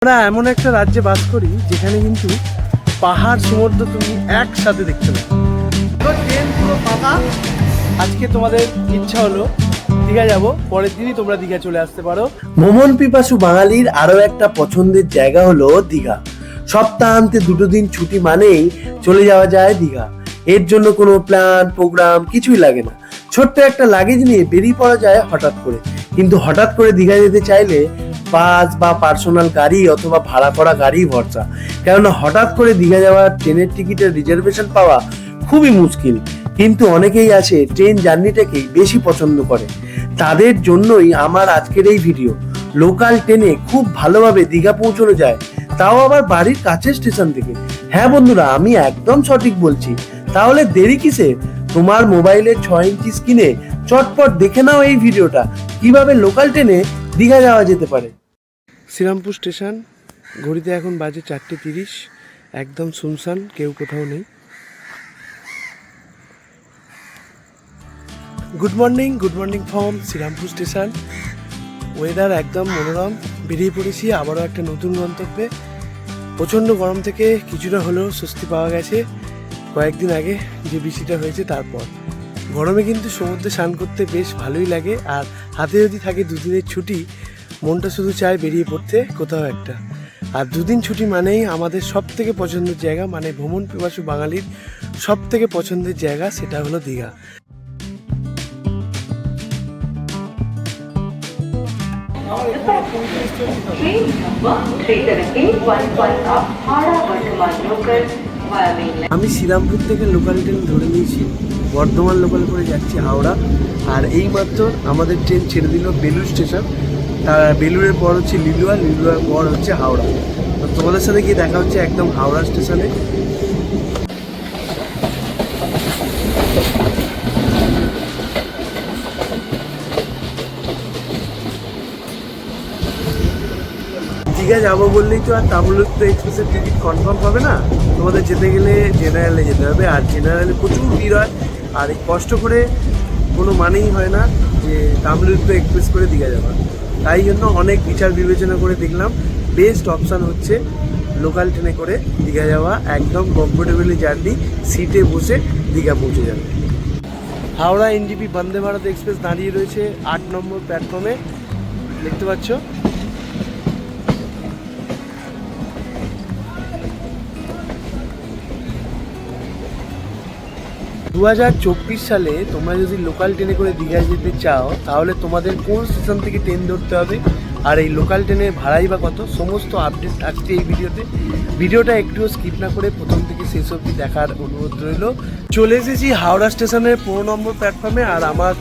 আমরা এমন একটা রাজ্যে বাস করি যেখানে কিন্তু পাহাড় সমুদ্র তুমি একসাথে দেখতে পাবে। ট্রেন পুরো ফাঁকা। আজকে তোমাদের ইচ্ছা হলো দীঘা যাব, পরের দিনই তোমরা দীঘা চলে আসতে পারো। ভ্রমণ পিপাসু বাঙালির আরো একটা পছন্দের জায়গা হলো দীঘা। সপ্তাহান্তে 2 দিন ছুটি মানেই চলে যাওয়া যায় দীঘা। এর জন্য কোনো প্ল্যান প্রোগ্রাম কিছুই লাগে না, ছোট্ট একটা লাগেজ নিয়ে বেরিয়ে পড়া যায় হঠাৎ করে। কিন্তু হঠাৎ করে দীঘা যেতে চাইলে বাস বা পার্সোনাল গাড়ি অথবা ভাড়া করা গাড়ি ভরসা, কেননা হঠাৎ করে দীঘা যাওয়ার ট্রেনের টিকিটের রিজার্ভেশন পাওয়া খুবই মুশকিল। কিন্তু অনেকেই আছে ট্রেন জার্নিটাকেই বেশি পছন্দ করে, তাদের জন্যই আমার আজকের এই ভিডিও। লোকাল ট্রেনে খুব ভালোভাবে দীঘা পৌঁছানো যায়, তাও আবার বাড়ির কাছের স্টেশন থেকে। হ্যাঁ বন্ধুরা, আমি একদম সঠিক বলছি। তাহলে দেরি কিসে? তোমার মোবাইলের 6 ইঞ্চি স্ক্রিনে চটপট দেখে নাও এই ভিডিওটা, কিভাবে লোকাল ট্রেনে দীঘা যাওয়া যেতে পারে। শ্রীরামপুর স্টেশন, ঘড়িতে এখন বাজে 4:30, একদম শুনশান, কেউ কোথাও নেই। Good morning from Serampore station. Weather একদম মনোরম, বেরিয়ে পড়েছি আবারও একটা নতুন গন্তব্যে। প্রচণ্ড গরম থেকে কিছুটা হলেও স্বস্তি পাওয়া গেছে কয়েকদিন আগে যে বৃষ্টিটা হয়েছে তারপর। গরমে কিন্তু সমুদ্রে স্নান করতে বেশ ভালোই লাগে, আর হাতে যদি থাকে 2 দিনের ছুটি, মনটা শুধু চায় বেরিয়ে পড়তে কোথাও একটা। আর 2 দিন ছুটি মানেই আমাদের সব থেকে পছন্দের জায়গা, মানে ভ্রমণ পিপাসু বাঙালির সব থেকে পছন্দের জায়গা, সেটা হলো দীঘা। আমি শ্রীরামপুর থেকে লোকাল ট্রেন ধরে নিয়েছি, বর্ধমান লোকাল করে যাচ্ছি হাওড়া। আর এই মাত্র আমাদের ট্রেন ছেড়ে দিল বেলুড় স্টেশন। তার বেলুড়ের পর হচ্ছে লিলুয়া, লিলুয়ার পর হচ্ছে হাওড়া। তো তোমাদের সাথে গিয়ে দেখা হচ্ছে একদম হাওড়া স্টেশনে। দীঘা যাবো বললেই তো আর তাম্রলিপ্ত এক্সপ্রেসের টিকিট কনফার্ম হবে না। তোমাদের যেতে গেলে জেনারেলে যেতে হবে, আর জেনারেলে প্রচুর ভিড় হয়। আর এই কষ্ট করে কোনো মানেই হয় না যে তাম্রলিপ্ত এক্সপ্রেস করে দীঘা যাওয়া। তাই জন্য অনেক বিচার বিবেচনা করে দেখলাম বেস্ট অপশান হচ্ছে লোকাল ট্রেনে করে দীঘা যাওয়া। একদম কমফোর্টেবলি জার্নি, সিটে বসে দীঘা পৌঁছে যাবে। হাওড়া এনজিপি বন্দে ভারত এক্সপ্রেস দাঁড়িয়ে রয়েছে 8 নম্বর প্ল্যাটফর্মে, দেখতে পাচ্ছ। 2024 সালে তোমরা যদি লোকাল ট্রেনে করে দীঘা যেতে চাও, তাহলে তোমাদের কোন স্টেশন থেকে ট্রেন ধরতে হবে, আর এই লোকাল ট্রেনের ভাড়াই বা কত, সমস্ত আপডেট থাকছে এই ভিডিওতে। ভিডিওটা একটুও স্কিপ না করে প্রথম থেকে শেষ অবধি দেখার অনুরোধ রইল। চলে এসেছি হাওড়া স্টেশনের 15 নম্বর প্ল্যাটফর্মে, আর আমার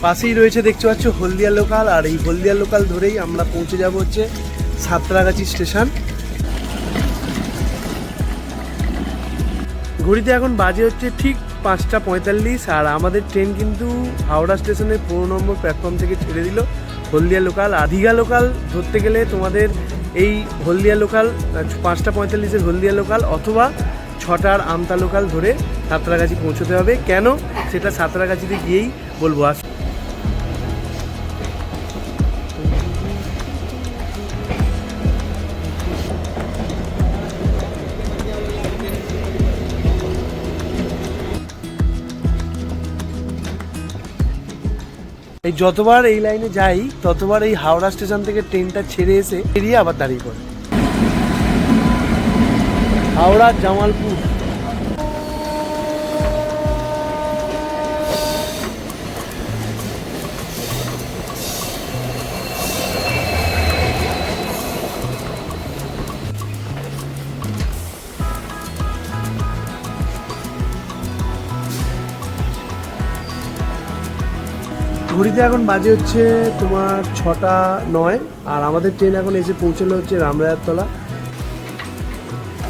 পাশেই রয়েছে দেখতে পাচ্ছ হলদিয়া লোকাল। আর এই হলদিয়া লোকাল ধরেই আমরা পৌঁছে যাব হচ্ছে সাঁতরাগাছি স্টেশন। ঘড়িতে এখন বাজে হচ্ছে ঠিক 5:45, আর আমাদের ট্রেন কিন্তু হাওড়া স্টেশনের 15 নম্বর প্ল্যাটফর্ম থেকে ছেড়ে দিল হলদিয়া লোকাল। আর দীঘা লোকাল ধরতে গেলে তোমাদের এই হলদিয়া লোকাল 5:45-এর হলদিয়া লোকাল অথবা 6টার আমতা লোকাল ধরে সাঁতরাগাছি পৌঁছতে হবে। কেন, সেটা সাঁতরাগাছিতে গিয়েই বলবো। এই যতবার এই লাইনে যাই ততবার এই হাওড়া স্টেশন থেকে ট্রেনটা ছেড়ে এসে বেরিয়ে আবার দাঁড়িয়ে পড়ে। হাওড়া জামালপুর। ঘড়িতে এখন বাজে হচ্ছে তোমার 6:09, আর আমাদের ট্রেন এখন এসে পৌঁছলো হচ্ছে রামরায়ারতলা।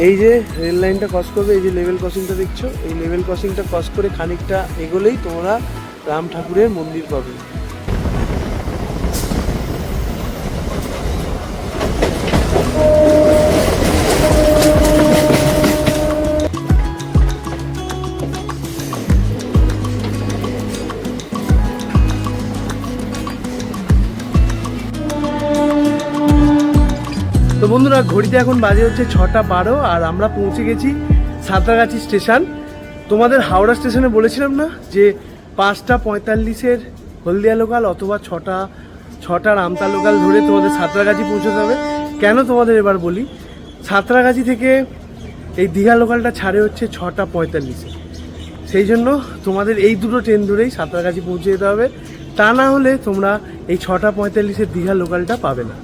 এই যে রেল লাইনটা ক্রস করবে, এই যে লেভেল ক্রসিংটা দেখছো, এই লেভেল ক্রসিংটা ক্রস করে খানিকটা এগোলেই তোমরা রাম ঠাকুরের মন্দির পাবে। তো বন্ধুরা বন্ধুরা ঘড়িতে এখন বাজে হচ্ছে 6:12 আর আমরা পৌঁছে গেছি সাঁতরাগাছি স্টেশন। তোমাদের হাওড়া স্টেশনে বলেছিলাম না যে 5:45 হলদিয়া লোকাল অথবা 6টার আমতা লোকাল ধরে তোমাদের সাঁতরাগাছি পৌঁছতে হবে। কেন তোমাদের এবার বলি, সাঁতরাগাছি থেকে এই দীঘা লোকালটা ছাড়ে হচ্ছে 6:45, সেই জন্য তোমাদের এই দুটো ট্রেন ধরেই সাঁতরাগাছি পৌঁছে যেতে হবে। তা না হলে তোমরা এই 6:45 দীঘা লোকালটা পাবে না।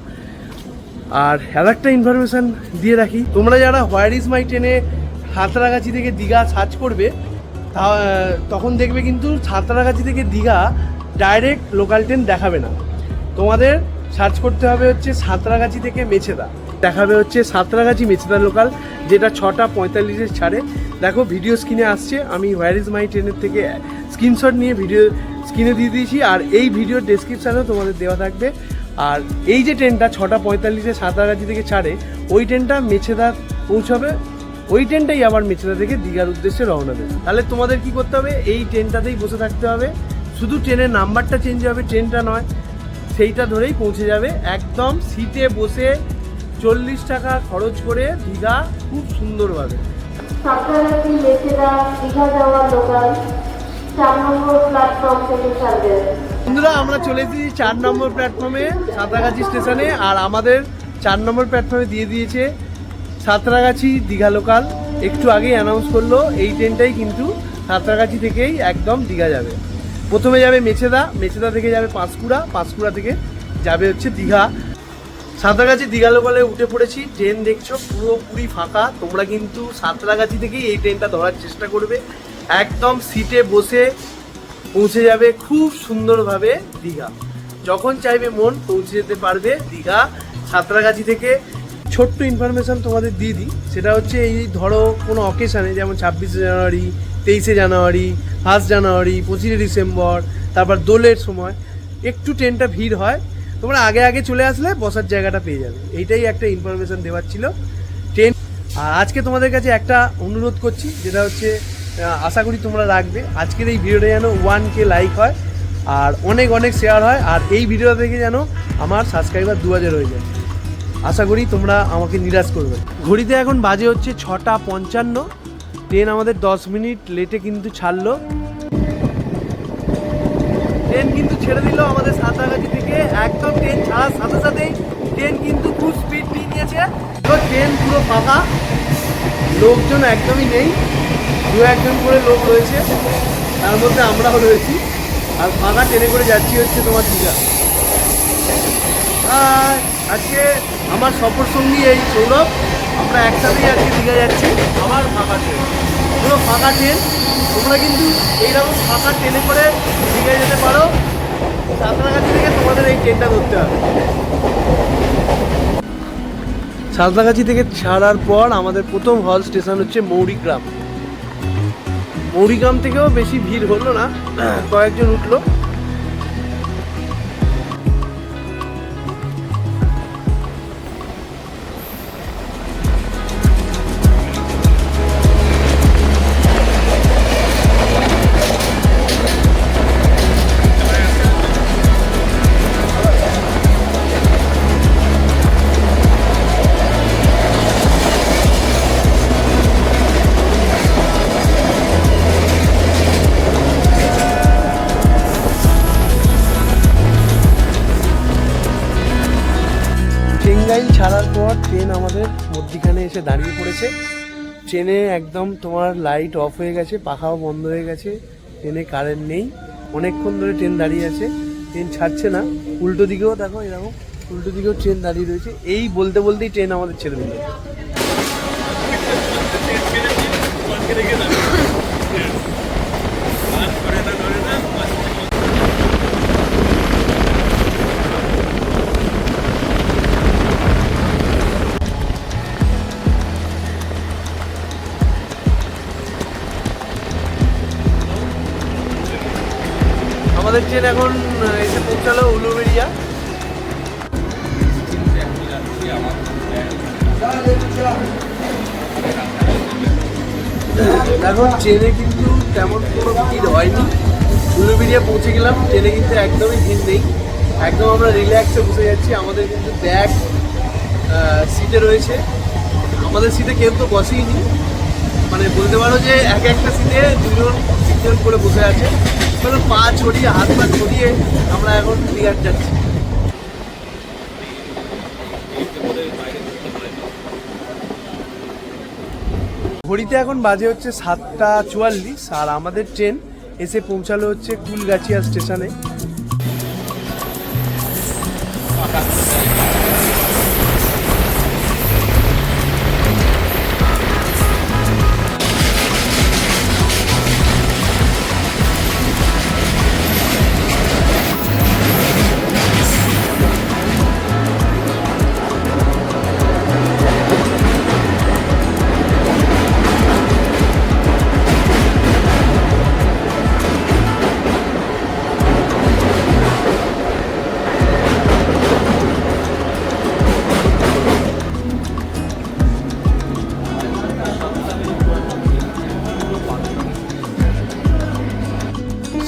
আর একটা ইনফরমেশান দিয়ে রাখি, তোমরা যারা হোয়ার ইজ মাই ট্রেনে সাঁতরাগাছি থেকে দীঘা সার্চ করবে তখন দেখবে কিন্তু সাঁতরাগাছি থেকে দীঘা ডাইরেক্ট লোকাল ট্রেন দেখাবে না। তোমাদের সার্চ করতে হবে হচ্ছে সাঁতরাগাছি থেকে মেছেদা, দেখাবে হচ্ছে সাঁতরাগাছি মেছেদা লোকাল, যেটা 6:45 ছাড়ে। দেখো ভিডিও স্ক্রিনে আসছে, আমি হোয়ার ইজ মাই ট্রেনের থেকে স্ক্রিনশট নিয়ে ভিডিও স্ক্রিনে দিয়ে দিয়েছি, আর এই ভিডিওর ডেসক্রিপশানেও তোমাদের দেওয়া থাকবে। আর এই যে ট্রেনটা 6:45 সাঁতরাগাছি থেকে ছাড়ে, ওই ট্রেনটা মেছেদা পৌঁছাবে, ওই ট্রেনটাই আবার মেছেদা থেকে দীঘার উদ্দেশ্যে রওনা দেবে। তাহলে তোমাদের কি করতে হবে, এই ট্রেনটাতেই বসে থাকতে হবে, শুধু ট্রেনের নাম্বারটা চেঞ্জ হবে, ট্রেনটা নয়, সেইটা ধরেই পৌঁছে যাবে। একদম সিটে বসে 40 টাকা খরচ করে দীঘা খুব সুন্দরভাবে। সাঁতরাগাছি মেছেদা দীঘা যাওয়ার লোকাল 4 নম্বর প্ল্যাটফর্ম থেকে ছাড়বে। বন্ধুরা আমরা চলে এসেছি 4 নম্বর প্ল্যাটফর্মে সাঁতরাগাছি স্টেশনে, আর আমাদের 4 নম্বর প্ল্যাটফর্মে দিয়ে দিয়েছে সাঁতরাগাছি দীঘা লোকাল। একটু আগেই অ্যানাউন্স করলো এই ট্রেনটাই কিন্তু সাঁতরাগাছি থেকেই একদম দীঘা যাবে। প্রথমে যাবে মেছেদা, মেছেদা থেকে যাবে পাঁশকুড়া, পাঁশকুড়া থেকে যাবে হচ্ছে দীঘা। সাঁতরাগাছি দীঘা লোকালে উঠে পড়েছি, ট্রেন দেখছো পুরোপুরি ফাঁকা। তোমরা কিন্তু সাঁতরাগাছি থেকেই এই ট্রেনটা ধরার চেষ্টা করবে, একদম সিটে বসে পৌঁছে যাবে খুব সুন্দরভাবে দীঘা। যখন চাইবে মন পৌঁছে যেতে পারবে দীঘা সাঁতরাগাছি থেকে। ছোট্ট ইনফরমেশান তোমাদের দিয়ে দিই, সেটা হচ্ছে এই ধরো কোনো অকেশানে, যেমন 26শে জানুয়ারি, 23শে জানুয়ারি, 1 জানুয়ারি, 25শে ডিসেম্বর, তারপর দোলের সময় একটু ট্রেনটা ভিড় হয়, তোমরা আগে আগে চলে আসলে বসার জায়গাটা পেয়ে যাবে। এইটাই একটা ইনফরমেশান দেওয়ার ছিল ট্রেন। আর আজকে তোমাদের কাছে একটা অনুরোধ করছি, যেটা হচ্ছে আশা করি তোমরা রাখবে, আজকের এই ভিডিওটা যেন 1K লাইক হয় আর অনেক অনেক শেয়ার হয়, আর এই ভিডিওটা থেকে যেন আমার সাবস্ক্রাইবার 2000 হয়ে যায়। আশা করি তোমরা আমাকে নিরাশ করবে। ঘড়িতে এখন বাজে হচ্ছে 6:55, ট্রেন আমাদের 10 মিনিট লেটে কিন্তু ছাড়লো। ট্রেন কিন্তু ছেড়ে দিল আমাদের সাঁতরাগাছি থেকে, একদম ট্রেন ছাড়ার সাথে সাথেই ট্রেন কিন্তু খুব স্পিড নিয়ে নিয়েছে। ট্রেন পুরো ফাঁকা, লোকজন একদমই নেই, 2-1জন করে লোক রয়েছে, তার মধ্যে আমরাও রয়েছি। আর ফাঁকা ট্রেনে করে যাচ্ছি হচ্ছে তোমার দীঘা। আজকে আমার সফর সঙ্গী এই সৌরভ, আমরা একসাথেই আজকে দীঘা যাচ্ছি। আমার ফাঁকা ট্রেন, পুরো ফাঁকা ট্রেন। তোমরা কিন্তু এইরকম ফাঁকা ট্রেনে করে দীঘা যেতে পারো। সাঁতরাগাছি থেকে তোমাদের এই ট্রেনটা ধরতে হবে। সাঁতরাগাছি থেকে ছাড়ার পর আমাদের প্রথম হল স্টেশন হচ্ছে মৌরিগ্রাম। মৌরিগ্রাম থেকেও বেশি ভিড় হলো না, কয়েকজন উঠলো। টাঙ্গাইল ছাড়ার পর ট্রেন আমাদের মধ্যিখানে এসে দাঁড়িয়ে পড়েছে। ট্রেনে একদম তোমার লাইট অফ হয়ে গেছে, পাখাও বন্ধ হয়ে গেছে, ট্রেনে কারেন্ট নেই, অনেকক্ষণ ধরে ট্রেন দাঁড়িয়ে আছে, ট্রেন ছাড়ছে না। উল্টো দিকেও দেখো এরকম, উল্টো দিকেও ট্রেন দাঁড়িয়ে রয়েছে। এই বলতে বলতেই ট্রেন আমাদের ছেড়ে দিল। আমাদের ট্রেন এখন এসে পৌঁছালো উলুবেড়িয়া। এখন ট্রেনে কিন্তু তেমন কোনো ভিড় হয়নি, উলুবেড়িয়া পৌঁছে গেলাম। ট্রেনে কিন্তু একদমই ভিড় নেই, একদম আমরা রিল্যাক্সে বসে যাচ্ছি। আমাদের কিন্তু ব্যাগ সিটে রয়েছে। আমাদের সিটে কেউ তো বসেইনি, মানে বলতে পারো যে এক একটা সিটে দুজন তিনজন করে বসে আছে। মানে পা ছড়িয়ে হাত পা ছড়িয়ে আমরা এখন দীঘার যাচ্ছি। ঘড়িতে এখন বাজে হচ্ছে 7:44 আর আমাদের ট্রেন এসে পৌঁছালো হচ্ছে কুলগাছিয়া স্টেশনে।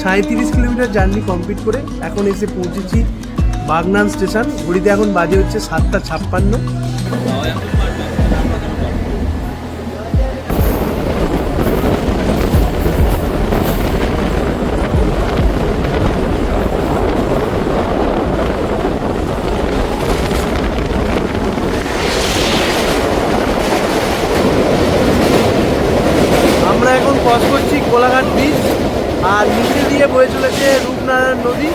সাঁইত্রিশ কিলোমিটার জার্নি কমপ্লিট করে এখন এসে পৌঁছেছি বাগনান স্টেশন। ঘড়িতে এখন বাজে হচ্ছে 7:56। আমরা এখন ক্রস করছি কোলাঘাট ব্রিজ আর নিচে দিয়ে বয়ে চলেছে রূপনারায়ণ নদী।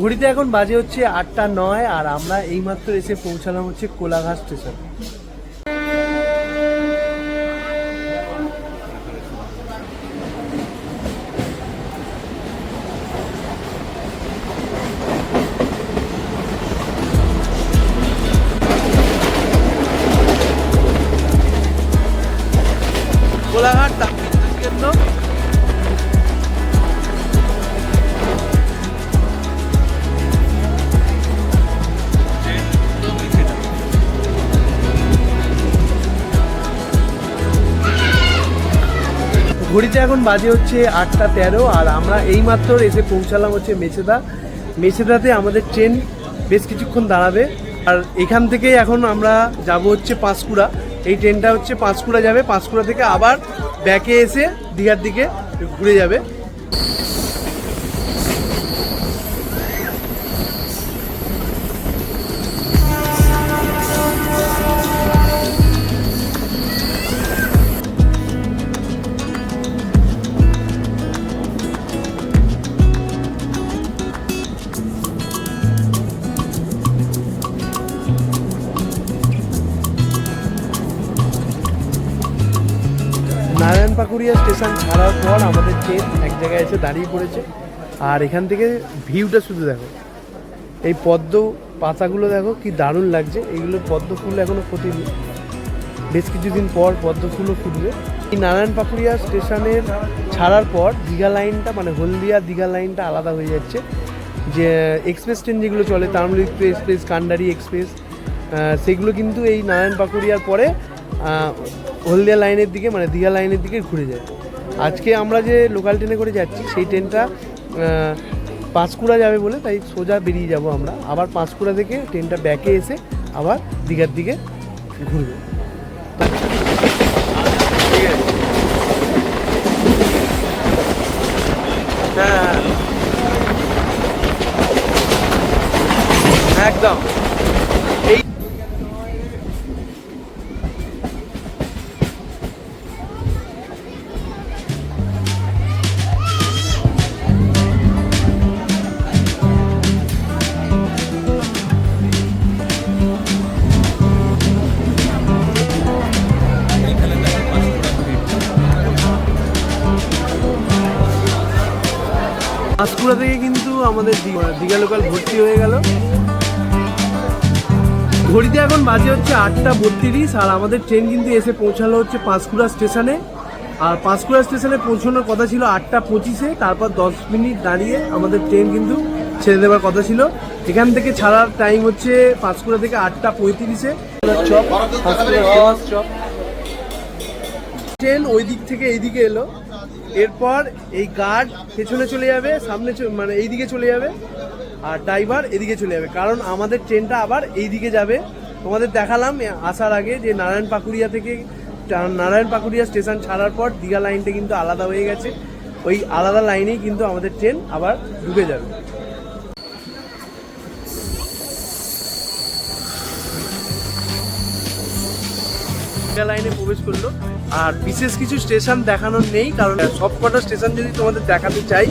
ঘড়িতে এখন বাজে হচ্ছে 8:09 আর আমরা এইমাত্র এসে পৌঁছালাম হচ্ছে কোলাঘাট স্টেশন। কোলাঘাট তাপবিদ্যুৎ কেন্দ্র। ঘড়িতে এখন বাজে হচ্ছে 8:13 আর আমরা এইমাত্র এসে পৌঁছালাম হচ্ছে মেছেদা। মেছেদাতে আমাদের ট্রেন বেশ কিছুক্ষণ দাঁড়াবে আর এখান থেকে এখন আমরা যাব হচ্ছে পাঁশকুড়া। এই ট্রেনটা হচ্ছে পাঁশকুড়া যাবে, পাঁশকুড়া থেকে আবার ব্যাকে এসে দীঘার দিকে ঘুরে যাবে। নারায়ণ পাকুড়িয়া স্টেশন ছাড়ার পর আমাদের ট্রেন এক জায়গায় এসে দাঁড়িয়ে পড়েছে আর এখান থেকে ভিউটা শুধু দেখো, এই পদ্ম পাতাগুলো দেখো কি দারুণ লাগছে। এইগুলোর পদ্ম ফুল এখনো ফোটেনি, বেশ কিছুদিন পর পদ্ম ফুলও ফুটবে। এই নারায়ণ পাকুড়িয়া স্টেশনের ছাড়ার পর দীঘা লাইনটা মানে হলদিয়া দীঘা লাইনটা আলাদা হয়ে যাচ্ছে। যে এক্সপ্রেস ট্রেন যেগুলো চলে তামিলনাড়ু এক্সপ্রেস, কান্ডারি এক্সপ্রেস, সেগুলো কিন্তু এই নারায়ণ পাকুড়িয়ার পরে হলদিয়া লাইনের দিকে মানে দীঘা লাইনের দিকে ঘুরে যায়। আজকে আমরা যে লোকাল ট্রেনে করে যাচ্ছি সেই ট্রেনটা পাঁশকুড়া যাবে বলে তাই সোজা বেরিয়ে যাব আমরা। আবার পাঁশকুড়া থেকে ট্রেনটা ব্যাকে এসে আবার দীঘার দিকে ঘুরবে। হ্যাঁ একদম। এই পাঁশকুড়া থেকে কিন্তু আমাদের দীঘা লোকাল ভর্তি হয়ে গেল। ঘড়িতে এখন বাজে হচ্ছে 8:32 আর আমাদের ট্রেন কিন্তু এসে পৌঁছালো হচ্ছে পাঁশকুড়া স্টেশনে। আর পাঁশকুড়া স্টেশনে পৌঁছানোর কথা ছিল 8:25, তারপর 10 মিনিট দাঁড়িয়ে আমাদের ট্রেন কিন্তু ছেড়ে দেওয়ার কথা ছিল। এখান থেকে ছাড়ার টাইম হচ্ছে পাঁশকুড়া থেকে 8:35। Chop, Panskura famous chop. Train ওই দিক থেকে এইদিকে এলো, এরপর এই গার্ড পেছনে চলে যাবে, সামনে মানে এইদিকে চলে যাবে, আর ড্রাইভার এদিকে চলে যাবে, কারণ আমাদের ট্রেনটা আবার এইদিকে যাবে। তোমাদের দেখালাম আসার আগে যে নারায়ণ পাকুড়িয়া স্টেশন ছাড়ার পর দীঘা লাইনটা কিন্তু আলাদা হয়ে গেছে, ওই আলাদা লাইনেই কিন্তু আমাদের ট্রেন আবার ঢুকে যাবে। লাইনে প্রবেশ করলো, আর বিশেষ কিছু স্টেশন দেখানোর নেই, কারণ সব কটা স্টেশন যদি তোমাদের দেখাতে চাই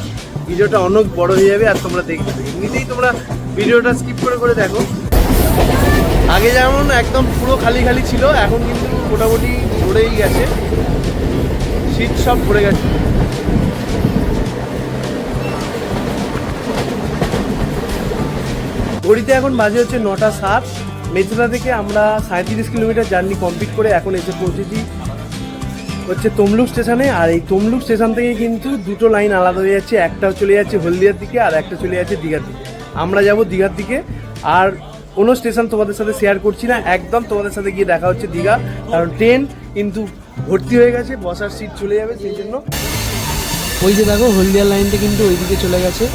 ভিডিওটা অনেক বড় হয়ে যাবে, আর তোমরা দেখতে এমনিতেই তোমরা ভিডিওটা স্কিপ করে দেখো। আগে যেমন একদম পুরো খালি খালি ছিল, এখন কিন্তু মোটামুটি ভরেই গেছে, সিট সব ভরে গেছে। ঘড়িতে এখন বাজে হচ্ছে 9:07। মেচেদা থেকে আমরা 37 কিলোমিটার জার্নি কমপ্লিট করে এখন এসে পৌঁছেছি হচ্ছে তমলুক স্টেশনে। আর এই তমলুক স্টেশন থেকে কিন্তু দুটো লাইন আলাদা হয়ে যাচ্ছে, একটা চলে যাচ্ছে হলদিয়ার দিকে আর একটা চলে যাচ্ছে দীঘার দিকে। আমরা যাব দীঘার দিকে, আর কোনো স্টেশন তোমাদের সাথে শেয়ার করছি না, একদম তোমাদের সাথে গিয়ে দেখা হচ্ছে দীঘা, কারণ ট্রেন কিন্তু ভর্তি হয়ে গেছে, বসার সিট চলে যাবে, সেই জন্য। ওই যে দেখো হলদিয়ার লাইনটা কিন্তু ওইদিকে চলে গেছে,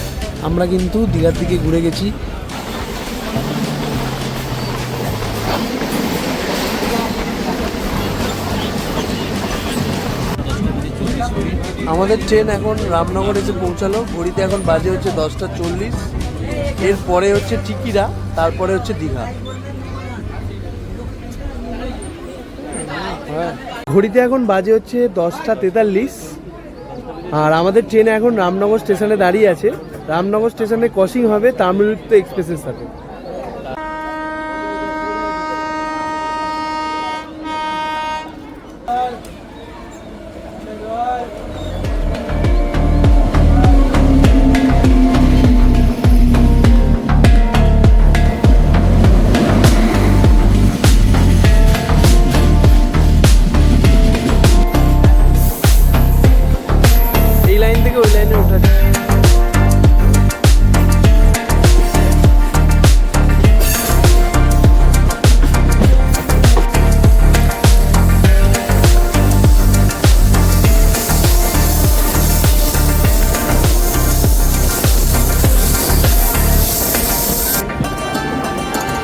আমরা কিন্তু দীঘার দিকে ঘুরে গেছি। আমাদের ট্রেন এখন রামনগর এসে পৌঁছালো, ঘড়িতে এখন বাজে হচ্ছে 10:40। এরপরে হচ্ছে টিকিরা, তারপরে হচ্ছে দীঘা। ঘড়িতে এখন বাজে হচ্ছে 10:43, আর আমাদের ট্রেন এখন রামনগর স্টেশনে দাঁড়িয়ে আছে। রামনগর স্টেশনে ক্রসিং হবে তামিলনাড়ু এক্সপ্রেসের সাথে। ওই লাইনে উঠাচ্ছি।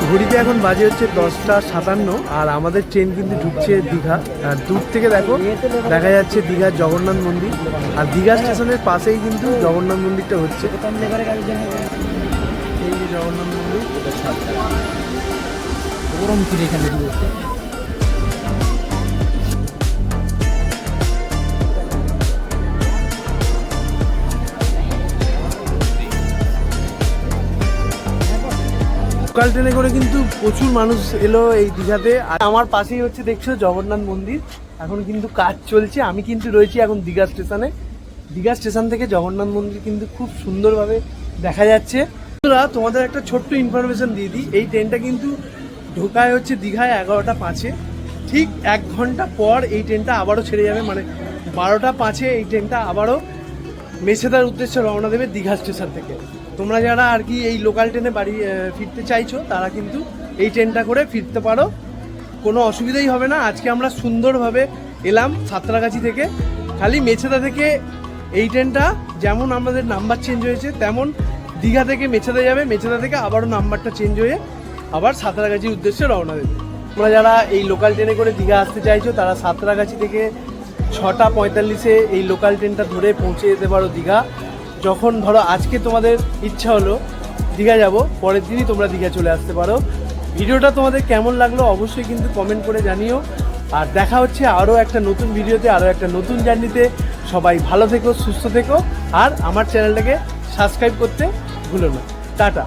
ঘড়িতে এখন বাজে হচ্ছে 10:57, আর আমাদের ট্রেন কিন্তু ঢুকছে দীঘা। আর দূর থেকে দেখো দেখা যাচ্ছে দীঘার জগন্নাথ মন্দির, আর দীঘা স্টেশনের পাশেই কিন্তু জগন্নাথ মন্দিরটা হচ্ছে। এই যে জগন্নাথ মন্দির, এখানে লোকাল ট্রেনে করে কিন্তু প্রচুর মানুষ এলো এই দীঘাতে। আর আমার পাশেই হচ্ছে দেখছো জগন্নাথ মন্দির, এখন কিন্তু কাজ চলছে। আমি কিন্তু রয়েছি এখন দীঘা স্টেশনে। দীঘা স্টেশন থেকে জগন্নাথ মন্দির কিন্তু খুব সুন্দরভাবে দেখা যাচ্ছে। তোমাদের একটা ছোট্ট ইনফরমেশন দিয়ে দিই, এই ট্রেনটা কিন্তু ঢোকায় হচ্ছে দীঘায় 11:05। ঠিক 1 ঘন্টা পর এই ট্রেনটা আবারও ছেড়ে যাবে, মানে 12:05 এই ট্রেনটা আবারও মেছেদার উদ্দেশ্যে রওনা দেবে দীঘা স্টেশন থেকে। তোমরা যারা আর কি এই লোকাল ট্রেনে বাড়ি ফিরতে চাইছো তারা কিন্তু এই ট্রেনটা করে ফিরতে পারো, কোনো অসুবিধাই হবে না। আজকে আমরা সুন্দরভাবে এলাম সাঁতরাগাছি থেকে। খালি মেছেদা থেকে এই ট্রেনটা যেমন আমাদের নাম্বার চেঞ্জ হয়েছে, তেমন দীঘা থেকে মেছেদা যাবে, মেছেদা থেকে আবারও নাম্বারটা চেঞ্জ হয়ে আবার সাঁতরাগাছির উদ্দেশ্যে রওনা দেবে। তোমরা যারা এই লোকাল ট্রেনে করে দীঘা আসতে চাইছো তারা সাঁতরাগাছি থেকে 6:45 এই লোকাল ট্রেনটা ধরে পৌঁছে যেতে পারো দীঘা। যখন ধরো আজকে তোমাদের ইচ্ছা হলো দীঘা যাব, পরের দিনই তোমরা দীঘা চলে আসতে পারো। ভিডিওটা তোমাদের কেমন লাগলো অবশ্যই কিন্তু কমেন্ট করে জানিও। আর দেখা হচ্ছে আরও একটা নতুন ভিডিওতে, আরও একটা নতুন জার্নিতে। সবাই ভালো থেকো, সুস্থ থেকো, আর আমার চ্যানেলটাকে সাবস্ক্রাইব করতে ভুলো না। টাটা।